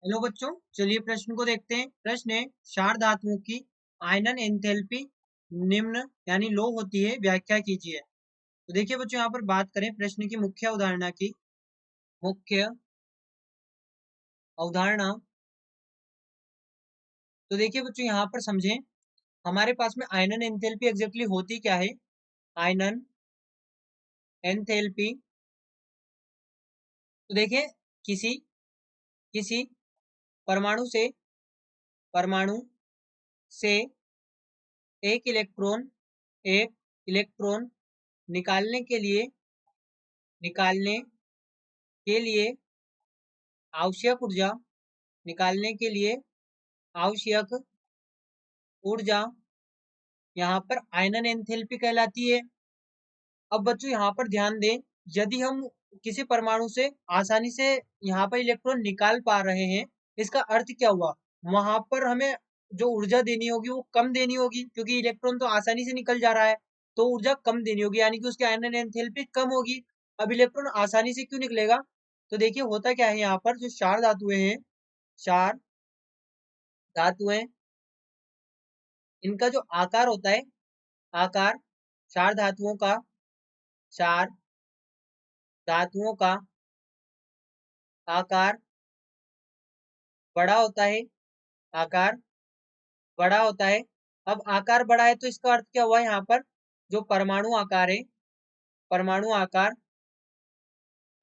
Hello बच्चों, चलिए प्रश्न को देखते हैं। प्रश्न है, क्षार धातुओं की आयनन एंथैल्पी निम्न यानी लो होती है, व्याख्या कीजिए। तो देखिए बच्चों, यहाँ पर बात करें प्रश्न की मुख्य अवधारणा की। मुख्य अवधारणा तो देखिए बच्चों, यहाँ पर समझें, हमारे पास में आयनन एंथैल्पी एग्जैक्टली होती क्या है। आयनन एंथैल्पी तो देखिए, किसी किसी परमाणु से परमाणु से एक इलेक्ट्रॉन निकालने के लिए आवश्यक ऊर्जा निकालने के लिए आवश्यक ऊर्जा यहाँ पर आयनन एंथैल्पी कहलाती है। अब बच्चों यहाँ पर ध्यान दें, यदि हम किसी परमाणु से आसानी से यहाँ पर इलेक्ट्रॉन निकाल पा रहे हैं, इसका अर्थ क्या हुआ, वहां पर हमें जो ऊर्जा देनी होगी वो कम देनी होगी, क्योंकि इलेक्ट्रॉन तो आसानी से निकल जा रहा है, तो ऊर्जा कम देनी होगी, यानी कि उसकी आयनन एंथैल्पी कम होगी। अब इलेक्ट्रॉन आसानी से क्यों निकलेगा, तो देखिए होता क्या है, यहाँ पर जो क्षार धातुएं हैं, क्षार धातुएं, इनका जो आकार होता है, आकार क्षार धातुओं का आकार बड़ा होता है, आकार बड़ा होता है। अब आकार बड़ा है तो इसका अर्थ क्या हुआ, यहाँ पर जो परमाणु आकार है, परमाणु आकार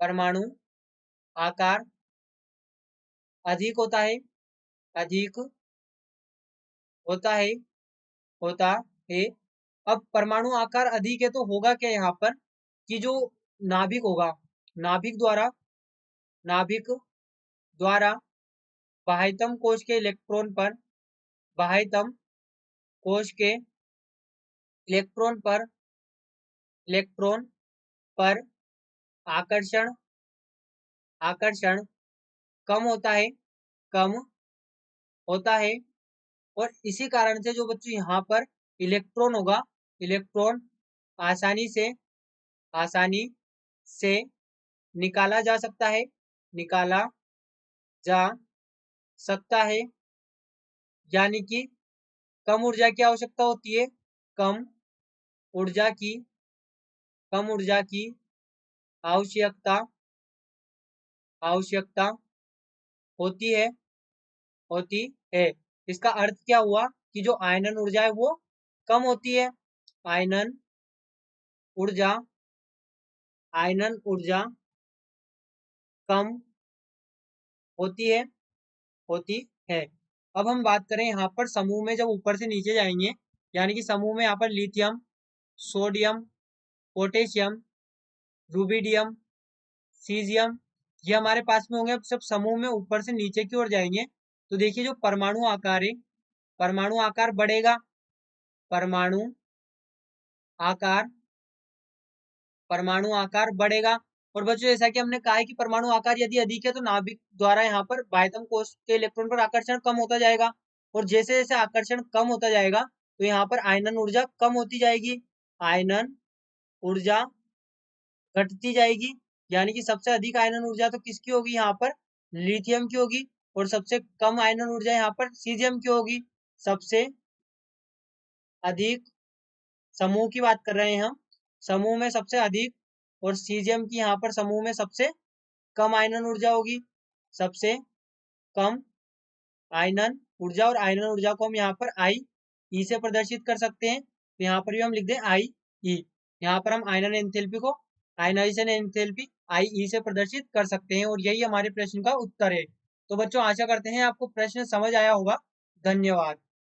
परमाणु आकार अधिक होता है, अधिक होता है होता है। अब परमाणु आकार अधिक है तो होगा क्या यहाँ पर, कि जो नाभिक होगा, नाभिक द्वारा नाभिक द्वारा बाह्यतम कोश के इलेक्ट्रॉन पर बाह्यतम कोश के इलेक्ट्रॉन पर आकर्षण आकर्षण कम होता है, कम होता है। और इसी कारण से जो बच्चों यहाँ पर इलेक्ट्रॉन होगा, इलेक्ट्रॉन आसानी से निकाला जा सकता है, निकाला जा सकता है। यानी कि कम ऊर्जा की आवश्यकता होती है, कम ऊर्जा की आवश्यकता होती है। इसका अर्थ क्या हुआ, कि जो आयनन ऊर्जा है वो कम होती है। आयनन ऊर्जा कम होती है। अब हम बात करें यहाँ पर समूह में, जब ऊपर से नीचे जाएंगे, यानी कि समूह में यहाँ पर lithium, sodium, potassium, rubidium, caesium, ये हमारे पास में होंगे। अब सब समूह में ऊपर से नीचे की ओर जाएंगे तो देखिए जो परमाणु आकार है, परमाणु आकार बढ़ेगा, परमाणु आकार बढ़ेगा। और बच्चों जैसा कि हमने कहा है कि परमाणु आकार यदि अधिक है तो नाभिक द्वारा यहाँ पर बाह्यतम कोश के इलेक्ट्रॉन पर आकर्षण कम होता जाएगा, और जैसे जैसे आकर्षण कम होता जाएगा तो यहाँ पर आयनन ऊर्जा कम होती जाएगी, आयनन ऊर्जा घटती जाएगी। यानी कि सबसे अधिक आयनन ऊर्जा तो किसकी होगी, यहाँ पर लिथियम की होगी, और सबसे कम आयनन ऊर्जा यहाँ पर सीजियम की होगी। सबसे अधिक समूह की बात कर रहे हैं हम, समूह में सबसे अधिक, और सीजियम की यहाँ पर समूह में सबसे कम आयनन ऊर्जा होगी, सबसे कम आयनन ऊर्जा। और आयनन ऊर्जा को हम यहाँ पर आई ई से प्रदर्शित कर सकते हैं, तो यहाँ पर भी हम लिख दें आई ई। यहाँ पर हम आयनन एंथैल्पी को आयनाइजेशन एंथैल्पी आई ई से प्रदर्शित कर सकते हैं, और यही हमारे प्रश्न का उत्तर है। तो बच्चों आशा करते हैं आपको प्रश्न समझ आया होगा। धन्यवाद।